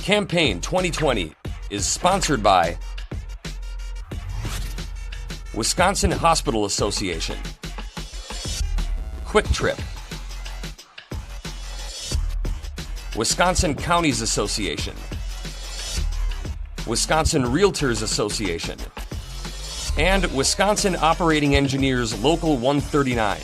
Campaign 2020 is sponsored by Wisconsin Hospital Association, Quick Trip, Wisconsin Counties Association, Wisconsin Realtors Association, and Wisconsin Operating Engineers Local 139.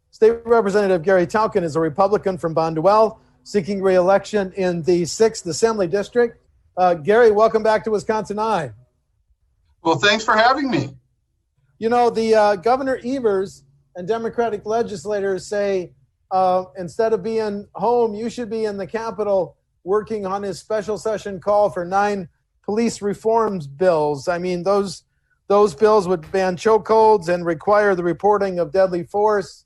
State Representative Gary Tauchen is a Republican from Bonduel, seeking re-election in the 6th Assembly District. Gary, welcome back to WisconsinEye. Well, thanks for having me. You know, the Governor Evers and Democratic legislators say instead of being home, you should be in the Capitol working on his special session call for 9 police reforms bills. I mean, those bills would ban chokeholds and require the reporting of deadly force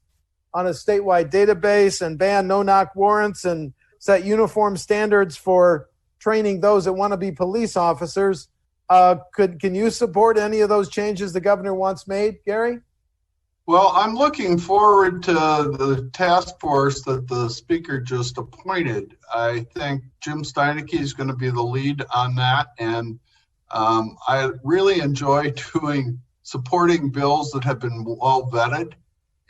on a statewide database and ban no-knock warrants and set uniform standards for training those that want to be police officers. Can you support any of those changes the governor wants made, Gary? Well, I'm looking forward to the task force that the speaker just appointed. I think Jim Steineke is going to be the lead on that, and I really enjoy supporting bills that have been well vetted.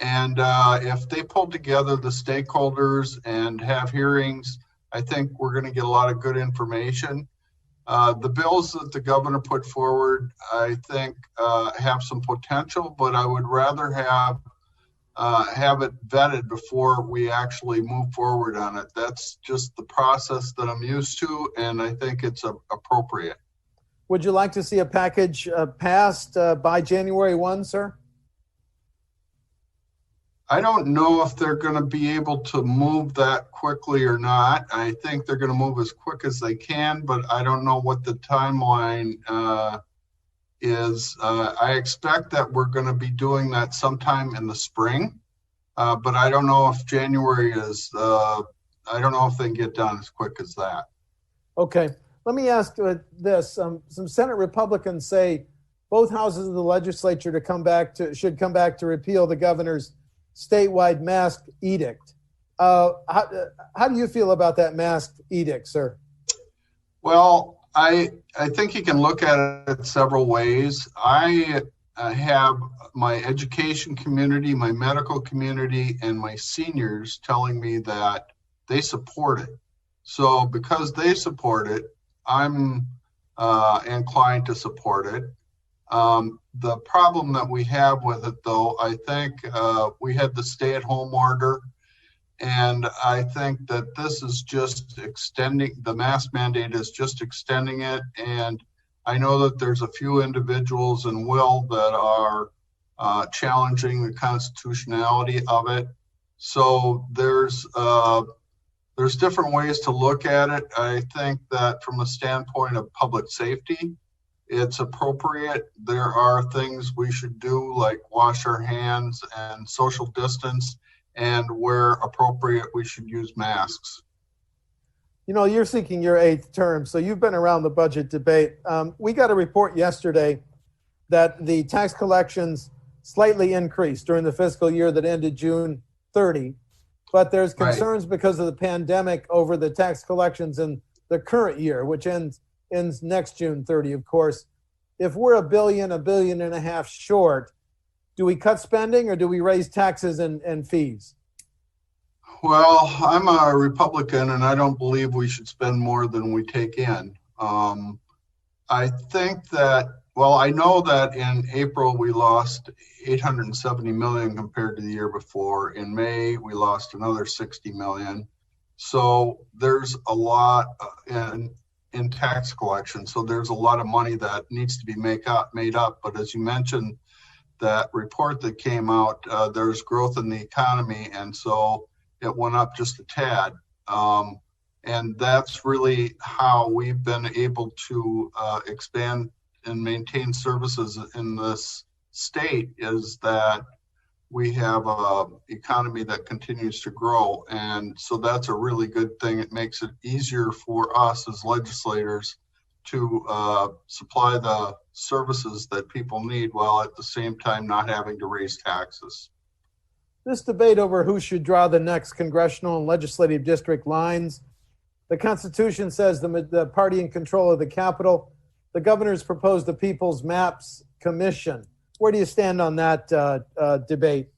And if they pull together the stakeholders and have hearings, I think we're going to get a lot of good information. The bills that the governor put forward, I think, have some potential, but I would rather have it vetted before we actually move forward on it. That's just the process that I'm used to, and I think it's appropriate. Would you like to see a package passed by January 1, sir? I don't know if they're going to be able to move that quickly or not. I think they're going to move as quick as they can, but I don't know what the timeline is. I expect that we're going to be doing that sometime in the spring, but I don't know if January is, I don't know if they can get done as quick as that. Okay. Let me ask this. Some Senate Republicans say both houses of the legislature should come back to repeal the governor's statewide mask edict. How do you feel about that mask edict, sir? Well, I think you can look at it several ways. I have my education community, my medical community, and my seniors telling me that they support it. So because they support it, I'm inclined to support it. The problem that we have with it, though, I think we had the stay-at-home order, and I think that this is just extending, the mask mandate is just extending it, and I know that there's a few individuals in Will that are challenging the constitutionality of it. So there's different ways to look at it. I think that from a standpoint of public safety, it's appropriate. There are things we should do, like wash our hands and social distance, and where appropriate, we should use masks. You know, you're seeking your 8th term, so you've been around the budget debate. We got a report yesterday that the tax collections slightly increased during the fiscal year that ended June 30, but there's concerns because of the pandemic over the tax collections in the current year, which ends next June 30, of course. If we're $1.5 billion short, do we cut spending or do we raise taxes and fees? Well, I'm a Republican and I don't believe we should spend more than we take in. I think that, well, I know that in April we lost $870 million compared to the year before. In May, we lost another $60 million. So there's a lot in tax collection. So there's a lot of money that needs to be made up. But as you mentioned, that report that came out, there's growth in the economy. And so it went up just a tad. And that's really how we've been able to expand and maintain services in this state, is that we have an economy that continues to grow. And so that's a really good thing. It makes it easier for us as legislators to supply the services that people need while at the same time not having to raise taxes. This debate over who should draw the next congressional and legislative district lines. The Constitution says the party in control of the Capitol. The governor's proposed the People's Maps Commission. Where do you stand on that debate?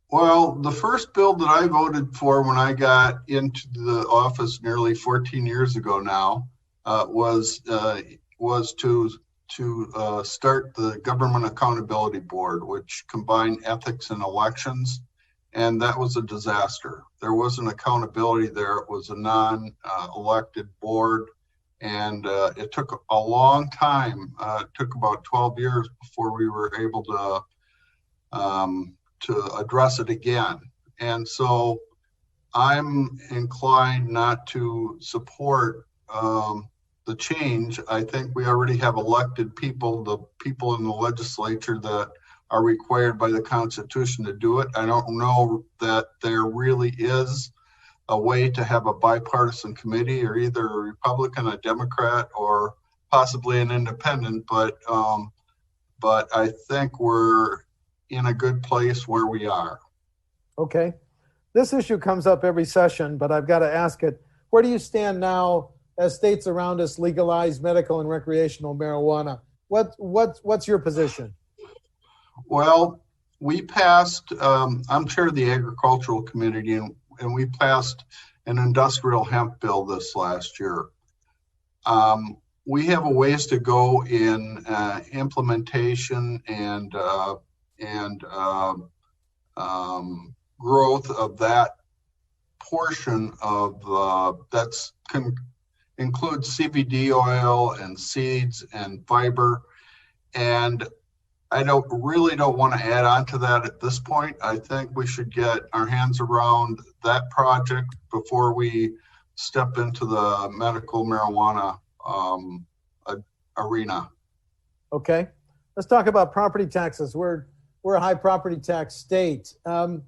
Well, the first bill that I voted for when I got into the office nearly 14 years ago now was to start the Government Accountability Board, which combined ethics and elections, and that was a disaster. There wasn't accountability there. It was a non-elected board, and it took a long time. It took about 12 years before we were able to address it again. And so I'm inclined not to support the change. I think we already have elected people, the people in the legislature that are required by the Constitution to do it. I don't know that there really is a way to have a bipartisan committee, or either a Republican, a Democrat, or possibly an independent, but I think we're in a good place where we are. Okay. This issue comes up every session, but I've got to ask it. Where do you stand now as states around us legalize medical and recreational marijuana? What's your position? Well, we passed, I'm chair of the agricultural committee, and we passed an industrial hemp bill this last year. We have a ways to go in implementation and growth of that portion of that's includes CBD oil and seeds and fiber, and I don't want to add on to that at this point. I think we should get our hands around that project before we step into the medical marijuana arena. Okay, let's talk about property taxes. We're a high property tax state. The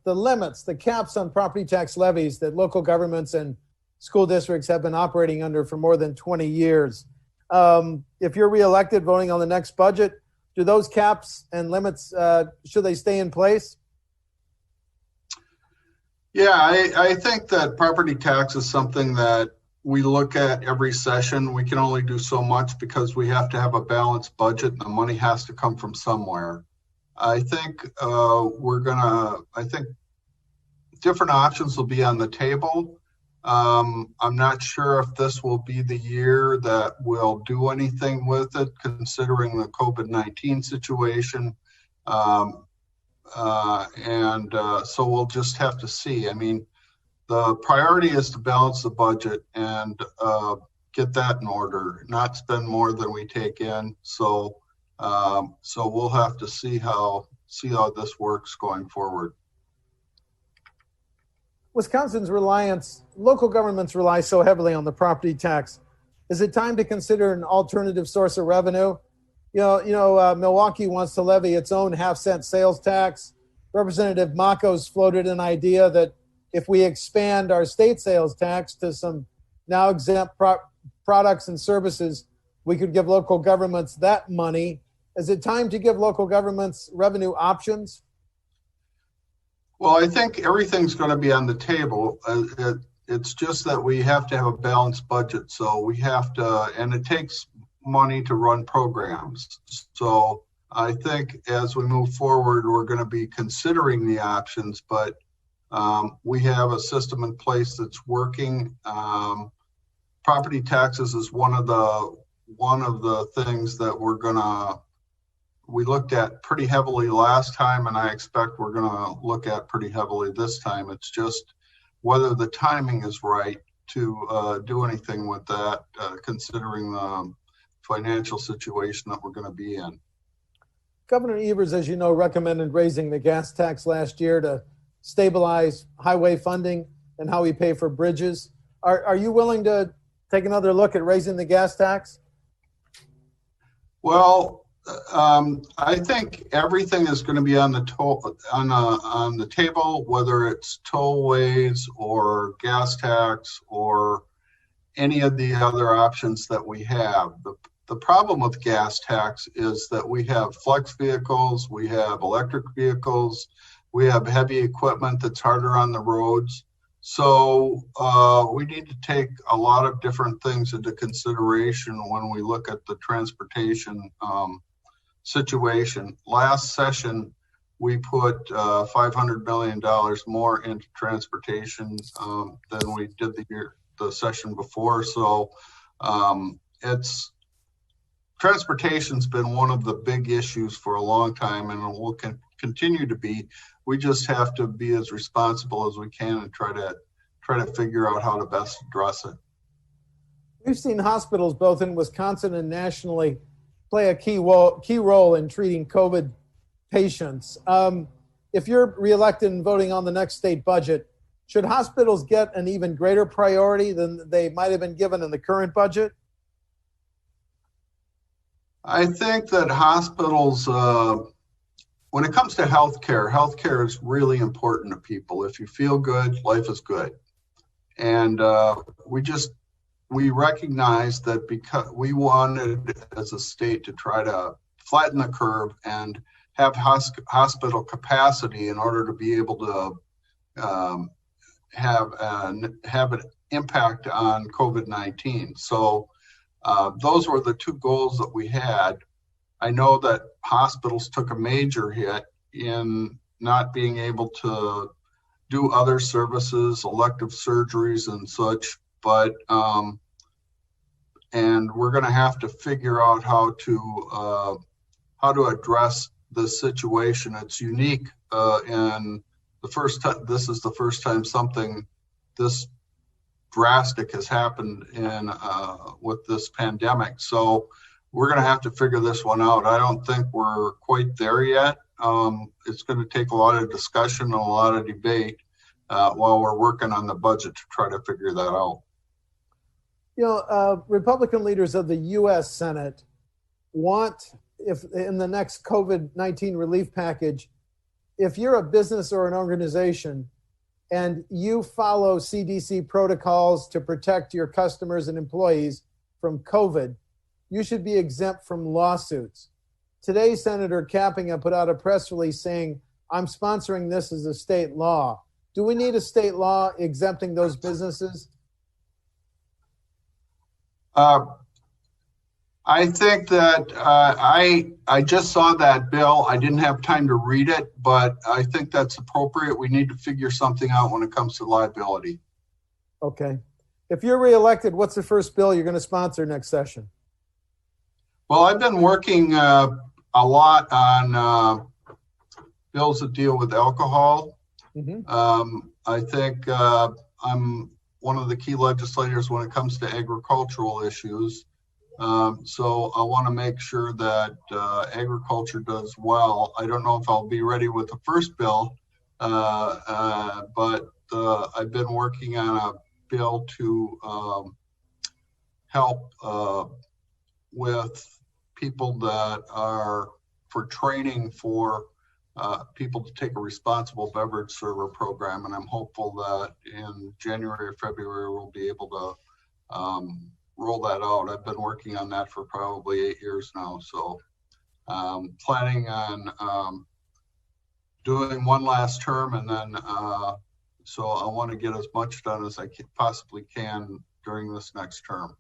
limits, the caps on property tax levies that local governments and school districts have been operating under for more than 20 years. If you're reelected voting on the next budget, do those caps and limits, should they stay in place? Yeah, I think that property tax is something that we look at every session. We can only do so much because we have to have a balanced budget and the money has to come from somewhere. I think I think different options will be on the table. I'm not sure if this will be the year that we'll do anything with it, considering the COVID-19 situation. So we'll just have to see. I mean, the priority is to balance the budget and get that in order, not spend more than we take in. So we'll have to see how this works going forward. Wisconsin's local governments rely so heavily on the property tax. Is it time to consider an alternative source of revenue? Milwaukee wants to levy its own half-cent sales tax. Representative Mako's floated an idea that if we expand our state sales tax to some now exempt products and services, we could give local governments that money. Is it time to give local governments revenue options? Well, I think everything's going to be on the table. It's just that we have to have a balanced budget. So we have to, and it takes money to run programs. So I think as we move forward, we're going to be considering the options, but we have a system in place that's working. Property taxes is one of the things that we looked at pretty heavily last time, and I expect we're going to look at pretty heavily this time. It's just whether the timing is right to do anything with that, considering the financial situation that we're going to be in. Governor Evers, as you know, recommended raising the gas tax last year to stabilize highway funding and how we pay for bridges. Are you willing to take another look at raising the gas tax? Well, I think everything is going to be on the table, whether it's tollways or gas tax or any of the other options that we have. The problem with gas tax is that we have flex vehicles, we have electric vehicles, we have heavy equipment that's harder on the roads. So we need to take a lot of different things into consideration when we look at the transportation situation. Last session, we put $500 million more into transportation than we did the session before. So transportation's been one of the big issues for a long time, and it will continue to be. We just have to be as responsible as we can and try to figure out how to best address it. We've seen hospitals both in Wisconsin and nationally play a key role in treating COVID patients. If you're reelected and voting on the next state budget, should hospitals get an even greater priority than they might have been given in the current budget? I think that hospitals, when it comes to healthcare is really important to people. If you feel good, life is good. And we recognize that because we wanted as a state to try to flatten the curve and have hospital capacity in order to be able to have an impact on COVID-19. So those were the two goals that we had. I know that hospitals took a major hit in not being able to do other services, elective surgeries and such, but and we're going to have to figure out how to address this situation. It's unique, and this is the first time something this drastic has happened with this pandemic. So we're going to have to figure this one out. I don't think we're quite there yet. It's going to take a lot of discussion and a lot of debate while we're working on the budget to try to figure that out. You know, Republican leaders of the U.S. Senate want, if in the next COVID-19 relief package, if you're a business or an organization and you follow CDC protocols to protect your customers and employees from COVID, you should be exempt from lawsuits. Today, Senator Kappinga put out a press release saying, I'm sponsoring this as a state law. Do we need a state law exempting those businesses? I think that I just saw that bill. I didn't have time to read it, but I think that's appropriate. We need to figure something out when it comes to liability. Okay. If you're reelected, what's the first bill you're going to sponsor next session? Well, I've been working a lot on bills that deal with alcohol. Mm-hmm. I think I'm one of the key legislators when it comes to agricultural issues. So I want to make sure that agriculture does well. I don't know if I'll be ready with the first bill, but I've been working on a bill to help with people that are for training for people to take a responsible beverage server program. And I'm hopeful that in January or February, we'll be able to roll that out. I've been working on that for probably 8 years now. So planning on doing one last term, and then so I want to get as much done as I possibly can during this next term.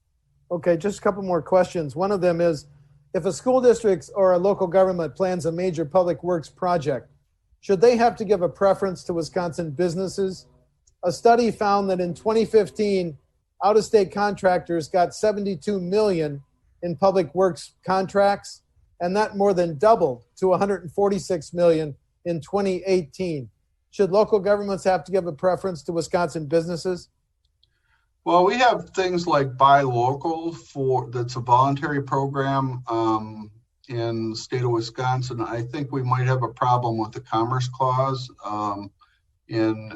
Okay, just a couple more questions. One of them is, if a school district or a local government plans a major public works project, should they have to give a preference to Wisconsin businesses? A study found that in 2015, out-of-state contractors got $72 million in public works contracts, and that more than doubled to $146 million in 2018. Should local governments have to give a preference to Wisconsin businesses? Well, we have things like Buy Local that's a voluntary program in the state of Wisconsin. I think we might have a problem with the Commerce Clause in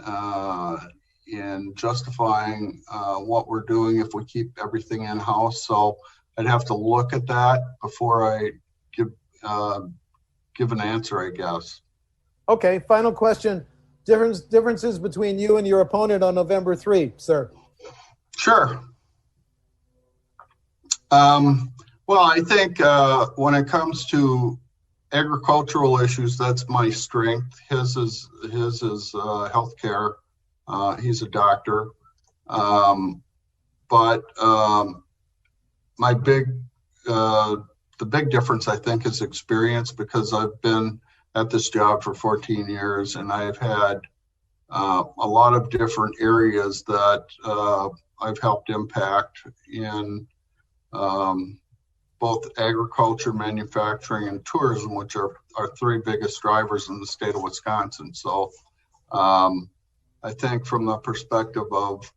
justifying what we're doing if we keep everything in-house. So I'd have to look at that before I give an answer, I guess. Okay, final question. Differences between you and your opponent on November 3, sir? Sure. Well, I think when it comes to agricultural issues, that's my strength. His is healthcare. He's a doctor, but my the big difference, I think, is experience, because I've been at this job for 14 years and I've had a lot of different areas that I've helped impact in both agriculture, manufacturing, and tourism, which are our three biggest drivers in the state of Wisconsin. So I think from the perspective of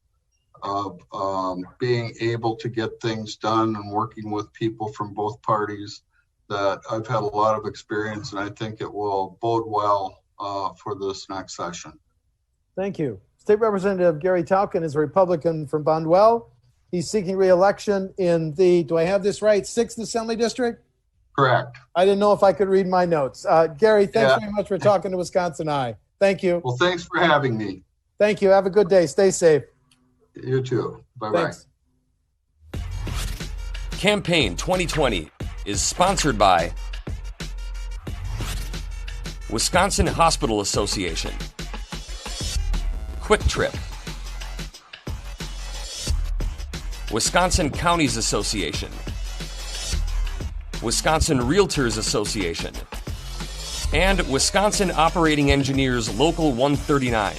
being able to get things done and working with people from both parties, that I've had a lot of experience, and I think it will bode well for this next session. Thank you. State Representative Gary Tauchen is a Republican from Bonduel. He's seeking re-election in the, do I have this right, 6th Assembly District? Correct. I didn't know if I could read my notes. Gary, thanks very much for talking to WisconsinEye. Thank you. Well, thanks for having me. Thank you. Have a good day. Stay safe. You too. Bye-bye. Thanks. Campaign 2020 is sponsored by Wisconsin Hospital Association, Quick Trip, Wisconsin Counties Association, Wisconsin Realtors Association, and Wisconsin Operating Engineers Local 139.